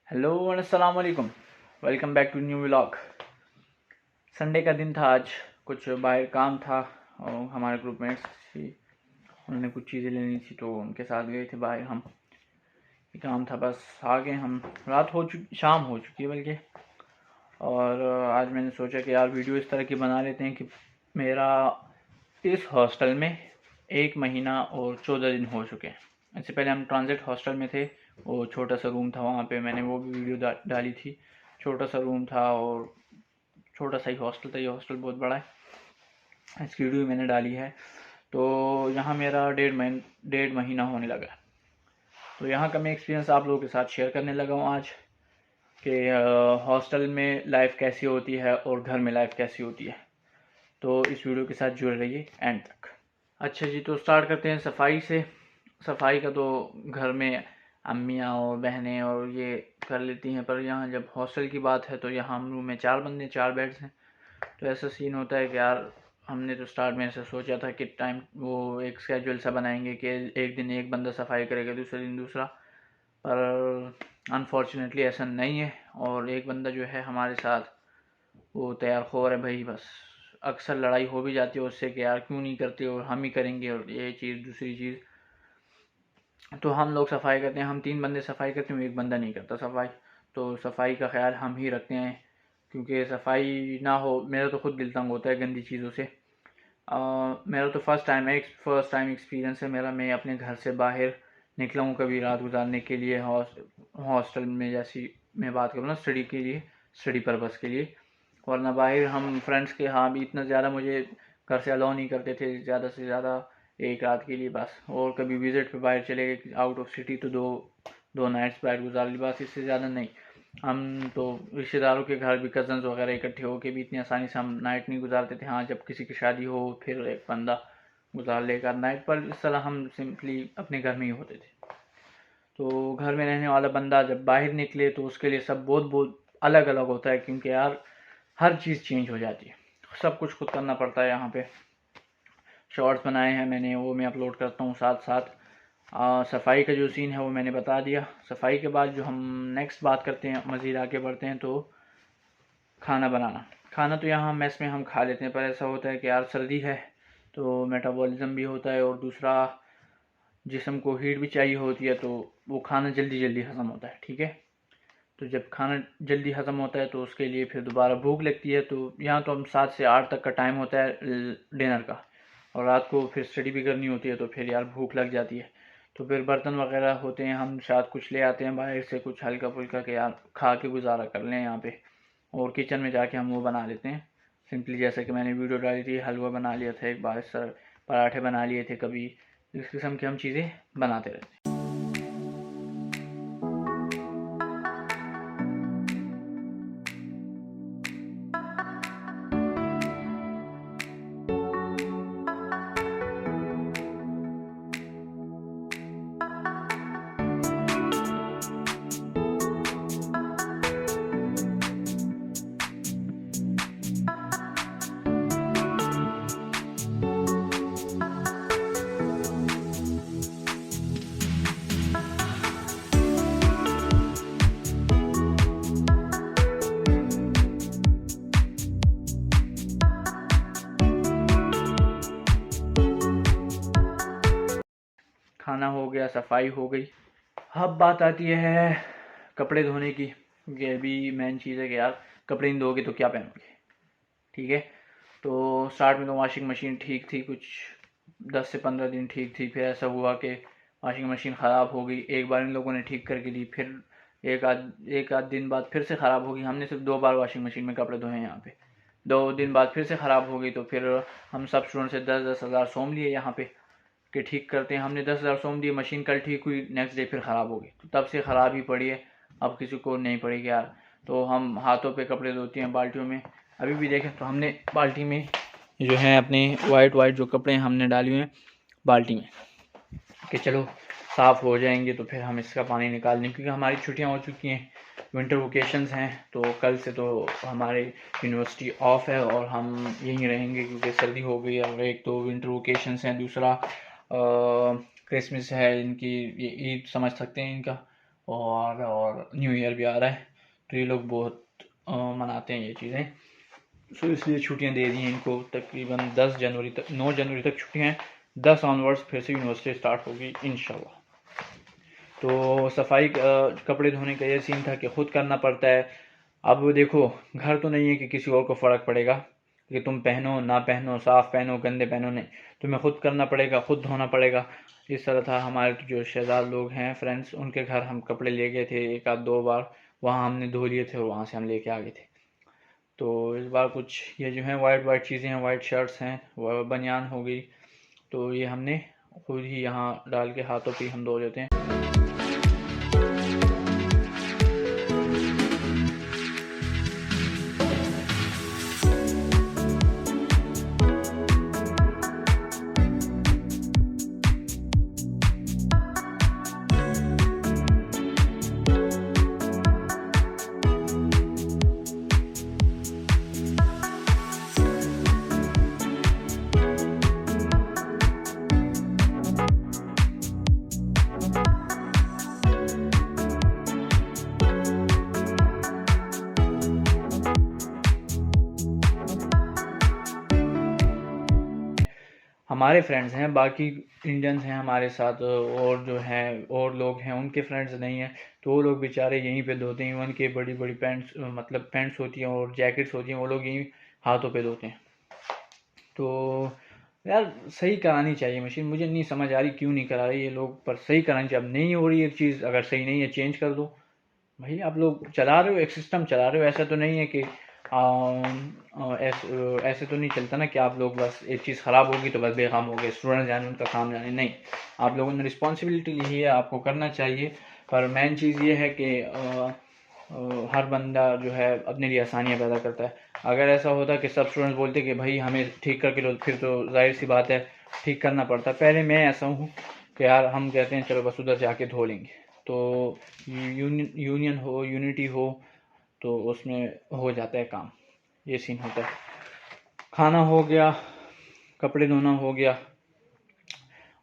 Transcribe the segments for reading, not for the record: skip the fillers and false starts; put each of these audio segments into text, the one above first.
Hello and अस्सलाम वालेकुम। Welcome back to new vlog. Sunday का दिन था आज, कुछ बाहर काम था और हमारे ग्रुपमेट्स थी, उन्होंने कुछ चीज़ें लेनी थी तो उनके साथ गए थे बाहर। हम काम था, बस आ गए हम। रात हो चुकी, शाम हो चुकी है बल्कि। और आज मैंने सोचा कि यार वीडियो इस तरह की बना लेते हैं कि मेरा इस हॉस्टल में 1 महीना और 14 दिन हो चुके हैं। इससे पहले हम ट्रांजिट हॉस्टल में थे, वो छोटा सा रूम था, वहाँ पे मैंने वो भी वीडियो डाली थी। छोटा सा रूम था और छोटा सा ही हॉस्टल था, ये हॉस्टल बहुत बड़ा है, इसकी वीडियो मैंने डाली है। तो यहाँ मेरा 1.5 महीना होने लगा। तो यहाँ का मैं एक्सपीरियंस आप लोगों के साथ शेयर करने लगा हूँ आज कि हॉस्टल में लाइफ कैसी होती है और घर में लाइफ कैसी होती है। तो इस वीडियो के साथ जुड़े रहिए एंड तक। अच्छा जी, तो स्टार्ट करते हैं सफाई से। सफाई का तो घर में अम्मियाँ और बहनें और ये कर लेती हैं, पर यहाँ जब हॉस्टल की बात है तो यहाँ हम रूम में 4 बंदे, 4 बेड्स हैं। तो ऐसा सीन होता है कि यार हमने तो स्टार्ट में ऐसा सोचा था कि टाइम वो एक स्केड्यूल सा बनाएंगे कि एक दिन एक बंदा सफाई करेगा, दूसरे दिन दूसरा, पर अनफॉर्चुनेटली ऐसा नहीं है। और एक बंदा जो है हमारे साथ वो तैयार खोर है भाई, बस अक्सर लड़ाई हो भी जाती है उससे कि यार क्यों नहीं करते और हम ही करेंगे, और ये चीज़ दूसरी चीज़। तो हम लोग सफाई करते हैं, हम 3 बंदे सफाई करते हैं, एक बंदा नहीं करता सफाई। तो सफाई का ख्याल हम ही रखते हैं, क्योंकि सफाई ना हो मेरा तो खुद दिल तंग होता है गंदी चीज़ों से। मेरा तो फर्स्ट टाइम एक्सपीरियंस है मेरा। मैं अपने घर से बाहर निकला हूँ कभी रात गुजारने के लिए हॉस्टल में, जैसी मैं बात करूँ ना, स्टडी के लिए, स्टडी पर्पज़ के लिए। वरना बाहर हम फ्रेंड्स के यहाँ भी इतना ज़्यादा मुझे घर से अलाउ नहीं करते थे, ज़्यादा से ज़्यादा एक रात के लिए बस। और कभी विज़िट पे बाहर चले गए आउट ऑफ सिटी तो दो नाइट्स बाहर गुजार ली बस, इससे ज़्यादा नहीं। हम तो रिश्तेदारों के घर भी, कज़न्स वगैरह इकट्ठे होके भी इतनी आसानी से हम नाइट नहीं गुजारते थे। हाँ, जब किसी की शादी हो फिर एक बंदा गुजार लेगा नाइट, पर इस तरह हम सिंपली अपने घर में ही होते थे। तो घर में रहने वाला बंदा जब बाहर निकले तो उसके लिए सब बहुत बहुत अलग अलग होता है, क्योंकि यार हर चीज़ चेंज हो जाती है, सब कुछ खुद करना पड़ता है। यहाँ पे शॉर्ट्स बनाए हैं मैंने, वो मैं अपलोड करता हूँ साथ साथ। सफाई का जो सीन है वो मैंने बता दिया। सफाई के बाद जो हम नेक्स्ट बात करते हैं, मज़ीद आगे बढ़ते हैं, तो खाना बनाना। खाना तो यहाँ मेस में हम खा लेते हैं, पर ऐसा होता है कि यार सर्दी है तो मेटाबॉलिज्म भी होता है और दूसरा जिस्म को हीट भी चाहिए होती है, तो वो खाना जल्दी जल्दी हज़म होता है, ठीक है। तो जब खाना जल्दी ख़त्म होता है तो उसके लिए फिर दोबारा भूख लगती है। तो यहाँ तो हम 7 से 8 तक का टाइम होता है डिनर का, और रात को फिर स्टडी भी करनी होती है, तो फिर यार भूख लग जाती है। तो फिर बर्तन वगैरह होते हैं, हम शायद कुछ ले आते हैं बाहर से, कुछ हल्का फुल्का के यार खा के गुजारा कर लें यहाँ पे। और किचन में जाके हम वो बना लेते हैं सिंपली, जैसे कि मैंने वीडियो डाली थी, हलवा बना लिया था एक बार, सर पराठे बना लिए थे कभी। इस किस्म की हम चीज़ें बनाते रहते हैं। खाना हो गया, सफाई हो गई। अब बात आती है कपड़े धोने की, क्योंकि अभी मेन चीज़ है कि यार कपड़े नहीं धोगे तो क्या पहनोगे, ठीक है। तो स्टार्ट में तो वॉशिंग मशीन ठीक थी, कुछ 10 से 15 दिन ठीक थी। फिर ऐसा हुआ कि वॉशिंग मशीन ख़राब हो गई, एक बार इन लोगों ने ठीक करके दी, फिर एक आध दिन बाद फिर से ख़राब हो गई। हमने सिर्फ 2 बार वॉशिंग मशीन में कपड़े धोए हैं यहाँ पे। 2 दिन बाद फिर से ख़राब हो गई, तो फिर हम सब स्टूडेंट से 10-10 हज़ार सोम लिए यहाँ पे कि ठीक करते हैं। हमने 10,000 सोम दिए, मशीन कल ठीक हुई, नेक्स्ट डे फिर ख़राब हो गई, तो तब से ख़राब ही पड़ी है, अब किसी को नहीं पड़ेगी यार। तो हम हाथों पे कपड़े धोते हैं बाल्टियों में। अभी भी देखें तो हमने बाल्टी में जो है अपने वाइट जो कपड़े हमने डाले हुए हैं बाल्टी में, कि चलो साफ़ हो जाएंगे तो फिर हम इसका पानी निकाल लें, क्योंकि हमारी छुट्टियां हो चुकी हैं, विंटर वेकेशंस हैं। तो कल से तो हमारे यूनिवर्सिटी ऑफ है और हम यहीं रहेंगे, क्योंकि सर्दी हो गई है। और एक तो विंटर वेकेशंस हैं, दूसरा क्रिसमस है इनकी, ये ईद समझ सकते हैं इनका। और न्यू ईयर भी आ रहा है, तो ये लोग बहुत मनाते हैं ये चीज़ें। सो इसलिए छुट्टियां दे दी हैं इनको, तकरीबन 10 जनवरी तक, 9 जनवरी तक छुट्टियां हैं। 10 ऑनवर्ड्स फिर से यूनिवर्सिटी स्टार्ट होगी इंशाल्लाह। तो सफाई कपड़े धोने का ये सीन था कि खुद करना पड़ता है। अब देखो, घर तो नहीं है कि किसी और को फ़र्क पड़ेगा कि तुम पहनो ना पहनो, साफ़ पहनो गंदे पहनो, नहीं, तुम्हें खुद करना पड़ेगा, खुद धोना पड़ेगा। इस तरह था। हमारे जो शहजाद लोग हैं फ्रेंड्स, उनके घर हम कपड़े ले गए थे 1 आध 2 बार, वहाँ हमने धो लिए थे और वहाँ से हम लेके आ गए थे। तो इस बार कुछ ये जो हैं वाइट चीज़ें हैं, वाइट शर्ट्स हैं, वह बनियान हो गई, तो ये हमने खुद ही यहाँ डाल के हाथों पे हम धो लेते हैं। हमारे फ्रेंड्स हैं, बाकी इंडियंस हैं हमारे साथ, और जो हैं और लोग हैं उनके फ्रेंड्स नहीं हैं, तो वो लोग बेचारे यहीं पे धोते हैं। इवन के बड़ी बड़ी पैंट्स, मतलब पैंट्स होती हैं और जैकेट्स होती हैं, वो लोग यहीं हाथों पे धोते हैं। तो यार सही करानी चाहिए मशीन, मुझे नहीं समझ आ रही क्यों नहीं करा रही ये लोग, पर सही करानी चाहिए। अब नहीं हो रही एक चीज़, अगर सही नहीं है चेंज कर दो भाई। आप लोग चला रहे हो, एक सिस्टम चला रहे हो, ऐसा तो नहीं है कि ऐसे तो नहीं चलता ना कि आप लोग बस एक चीज़ ख़राब होगी तो बस बेकाम हो गए, स्टूडेंट जाने उनका काम जाने, नहीं। आप लोगों ने रिस्पॉन्सिबिलिटी ली है, आपको करना चाहिए। पर मेन चीज़ ये है कि हर बंदा जो है अपने लिए आसानियाँ पैदा करता है। अगर ऐसा होता कि सब स्टूडेंट्स बोलते कि भाई हमें ठीक करके लो, फिर तो जाहिर सी बात है ठीक करना पड़ता। पहले मैं ऐसा हूँ कि यार हम कहते हैं चलो बस उधर जाके धो लेंगे, तो यूनियन हो, यूनिटी हो, तो उसमें हो जाता है काम। ये सीन होता है। खाना हो गया, कपड़े धोना हो गया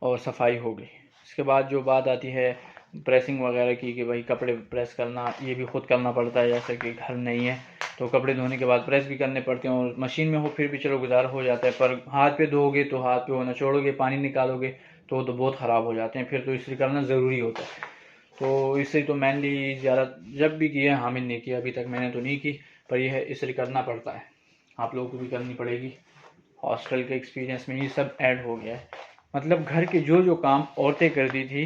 और सफाई हो गई। इसके बाद जो बात आती है प्रेसिंग वगैरह की, कि भाई कपड़े प्रेस करना ये भी खुद करना पड़ता है, जैसे कि घर नहीं है तो कपड़े धोने के बाद प्रेस भी करने पड़ते हैं। और मशीन में हो फिर भी चलो गुजारा हो जाता है, पर हाथ पे धोगे तो हाथ पे वो नचोड़ोगे, पानी निकालोगे तो बहुत ख़राब हो जाते हैं, फिर तो इस्त्री करना ज़रूरी होता है। तो इससे तो मैनली ज़्यादा जब भी किया, हामिद ने किया, अभी तक मैंने तो नहीं की, पर यह है इस्त्री करना पड़ता है, आप लोगों को भी करनी पड़ेगी। हॉस्टल के एक्सपीरियंस में ये सब ऐड हो गया है। मतलब घर के जो काम औरतें करती थी,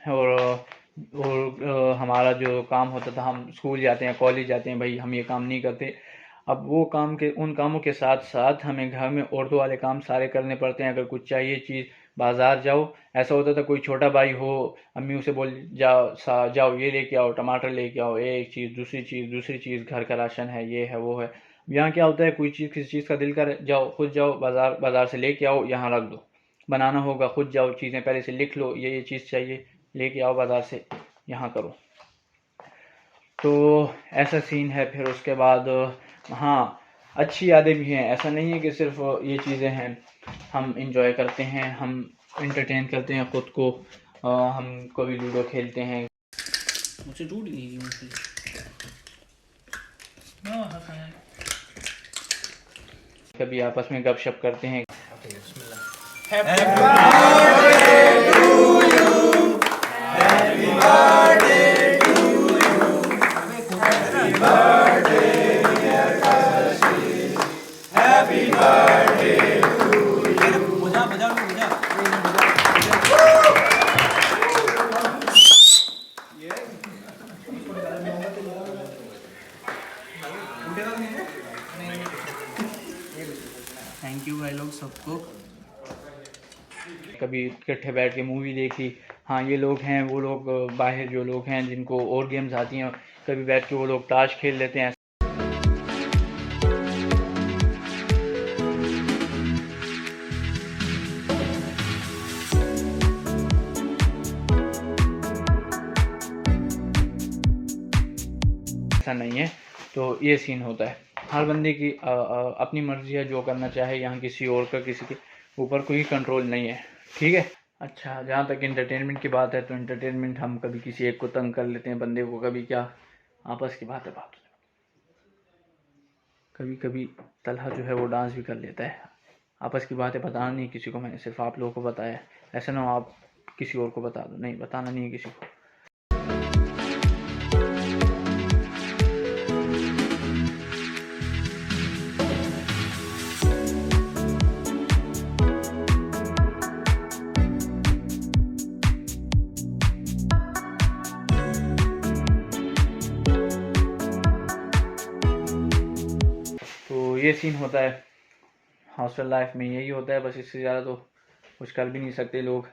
और हमारा जो काम होता था, हम स्कूल जाते हैं, कॉलेज जाते हैं, भाई हम ये काम नहीं करते। अब वो काम के, उन कामों के साथ साथ हमें घर में औरतों वाले काम सारे करने पड़ते हैं। अगर कुछ चाहिए चीज़, बाज़ार जाओ, ऐसा होता था कोई छोटा भाई हो, अम्मी उसे बोल जाओ जाओ ये लेके आओ, टमाटर लेके आओ, एक चीज़ दूसरी चीज़, घर का राशन है, ये है वो है। यहाँ क्या होता है, कोई चीज़ किसी चीज़ का दिल कर, जाओ खुद जाओ बाज़ार से लेके आओ, यहाँ रख दो। बनाना होगा खुद जाओ, चीज़ें पहले से लिख लो, ये चीज़ चाहिए, लेके आओ बाज़ार से, यहाँ करो। तो ऐसा सीन है। फिर उसके बाद हाँ, अच्छी यादें भी हैं, ऐसा नहीं है कि सिर्फ ये चीज़ें हैं। हम इंजॉय करते हैं, हम इंटरटेन करते हैं ख़ुद को। हम कभी लूडो खेलते हैं, मुझे टूट गई मुझे। कभी आपस में गपशप करते हैं। थैंक यू भाई लोग सबको। कभी इकट्ठे बैठ के मूवी देखी। हाँ, ये लोग हैं, वो लोग बाहर जो लोग हैं जिनको और गेम्स आती हैं, कभी बैठ के वो लोग ताश खेल लेते हैं। ऐसा नहीं है, तो ये सीन होता है। हर बंदे की अपनी मर्जी है, जो करना चाहे। यहाँ किसी और का किसी के ऊपर कोई कंट्रोल नहीं है, ठीक है। अच्छा, जहाँ तक इंटरटेनमेंट की बात है तो इंटरटेनमेंट हम कभी किसी एक को तंग कर लेते हैं बंदे को, कभी क्या आपस की बात है बात। कभी कभी तलहा जो है वो डांस भी कर लेता है। आपस की बातें बताना नहीं किसी को, मैंने सिर्फ आप लोगों को बताया है, ऐसा ना हो आप किसी और को बता दो, नहीं बताना नहीं है किसी को। तो ये सीन होता है हॉस्टल लाइफ में, यही होता है बस, इससे ज़्यादा तो कुछ कर भी नहीं सकते लोग।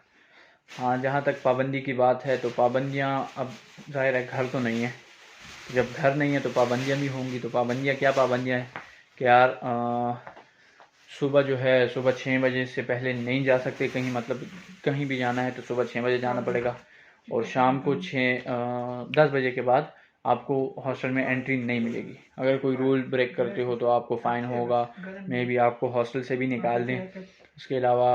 हाँ, जहाँ तक पाबंदी की बात है तो पाबंदियाँ अब ज़ाहिर है घर तो नहीं है, जब घर नहीं है तो पाबंदियाँ भी होंगी। तो पाबंदियाँ क्या पाबंदियाँ हैं कि यार सुबह जो है सुबह 6 बजे से पहले नहीं जा सकते कहीं, मतलब कहीं भी जाना है तो सुबह 6 बजे जाना पड़ेगा, और शाम को 10 बजे के बाद आपको हॉस्टल में एंट्री नहीं मिलेगी। अगर कोई रूल ब्रेक करते हो तो आपको फ़ाइन होगा, मे बी आपको हॉस्टल से भी निकाल दें। उसके अलावा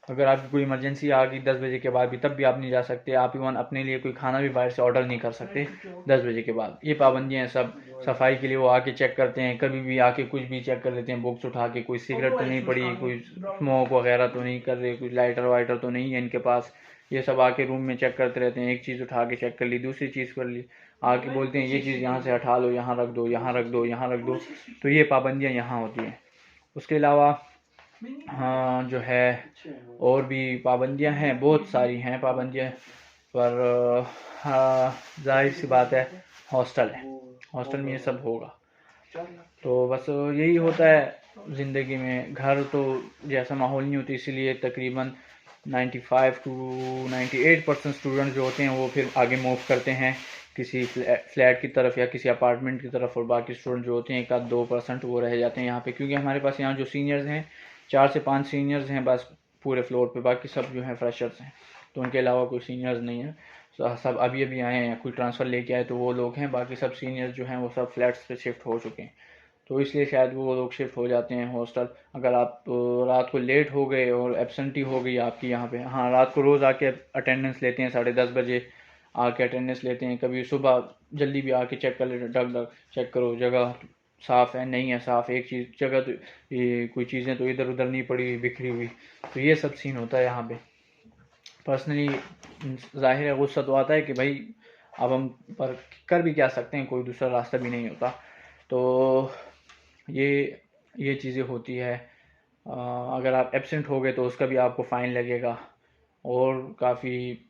अगर आपकी कोई इमरजेंसी आ गई 10 बजे के बाद भी, तब भी आप नहीं जा सकते। आप इवन अपने लिए कोई खाना भी बाहर से ऑर्डर नहीं कर सकते 10 बजे के बाद। ये पाबंदियाँ हैं सब। सफाई के लिए वो आके चेक करते हैं, कभी भी आके कुछ भी चेक कर लेते हैं, बुक्स उठा के, कोई सिगरेट तो नहीं पड़ी, कोई स्मोक वगैरह तो नहीं कर रहे, कुछ लाइटर वाइटर तो नहीं है इनके पास। ये सब आके रूम में चेक करते रहते हैं, एक चीज़ उठा के चेक कर ली, दूसरी चीज़ कर ली, आके बोलते हैं ये चीज़ यहाँ से हटा लो, यहाँ रख दो, यहाँ रख दो, यहाँ रख दो। तो ये पाबंदियाँ यहाँ होती हैं। उसके अलावा हाँ जो है और भी पाबंदियाँ हैं, बहुत सारी हैं पाबंदियाँ, पर हाँ जाहिर सी बात है हॉस्टल है, हॉस्टल में ये सब होगा। तो बस यही होता है ज़िंदगी में। घर तो जैसा माहौल नहीं होती, इसीलिए तकरीबन 95 to 98% स्टूडेंट जो होते हैं वो फिर आगे मूव करते हैं किसी फ्लैट की तरफ या किसी अपार्टमेंट की तरफ, और बाकी स्टूडेंट जो होते हैं 1-2% वो रह जाते हैं यहाँ पे, क्योंकि हमारे पास यहाँ जो सीनियर्स हैं 4 से 5 सीनियर्स हैं बस पूरे फ्लोर पे, बाकी सब जो हैं फ्रेशर्स हैं। तो उनके अलावा कोई सीनियर्स नहीं है, सब अभी अभी आए हैं या कोई ट्रांसफ़र लेके आए तो वो लोग हैं, बाकी सब सीनियर्स जो हैं वो सब फ्लैट्स पे शिफ्ट हो चुके हैं। तो इसलिए शायद वो लोग शिफ्ट हो जाते हैं हॉस्टल। अगर आप रात को लेट हो गए और एब्सेंटी हो गई आपकी यहाँ पे, हाँ रात को रोज़ आके अटेंडेंस लेते हैं, 10:30 बजे आके अटेंडेंस लेते हैं, कभी सुबह जल्दी भी आके चेक कर लेते, डग डग चेक करो जगह साफ़ है नहीं है साफ़, एक चीज़ जगह तो ये कोई चीज़ें तो इधर उधर नहीं पड़ी बिखरी हुई। तो ये सब सीन होता है यहाँ पे। पर्सनली ज़ाहिर है गुस्सा तो आता है कि भाई अब हम पर कर भी क्या सकते हैं, कोई दूसरा रास्ता भी नहीं होता। तो ये चीज़ें होती है। अगर आप एब्सेंट हो गए तो उसका भी आपको फ़ाइन लगेगा, और काफ़ी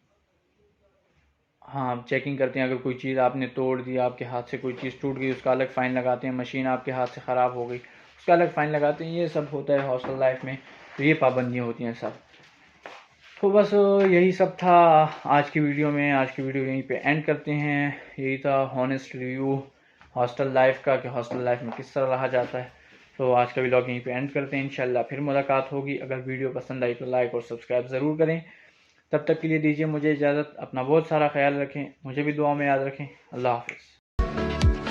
हाँ चेकिंग करते हैं। अगर कोई चीज़ आपने तोड़ दी, आपके हाथ से कोई चीज़ टूट गई, उसका अलग फ़ाइन लगाते हैं। मशीन आपके हाथ से ख़राब हो गई, उसका अलग फ़ाइन लगाते हैं। ये सब होता है हॉस्टल लाइफ में, तो ये पाबंदियाँ होती हैं सब। तो बस यही सब था आज की वीडियो में। आज की वीडियो यहीं पे एंड करते हैं। यही था हॉनेस्ट रिव्यू हॉस्टल लाइफ का, कि हॉस्टल लाइफ में किस तरह रहा जाता है। तो आज का व्लॉग यहीं पे एंड करते हैं, इंशाल्लाह फिर मुलाकात होगी। अगर वीडियो पसंद आई तो लाइक और सब्सक्राइब ज़रूर करें। तब तक के लिए दीजिए मुझे इजाज़त। अपना बहुत सारा ख्याल रखें, मुझे भी दुआ में याद रखें। अल्लाह हाफ़िज़।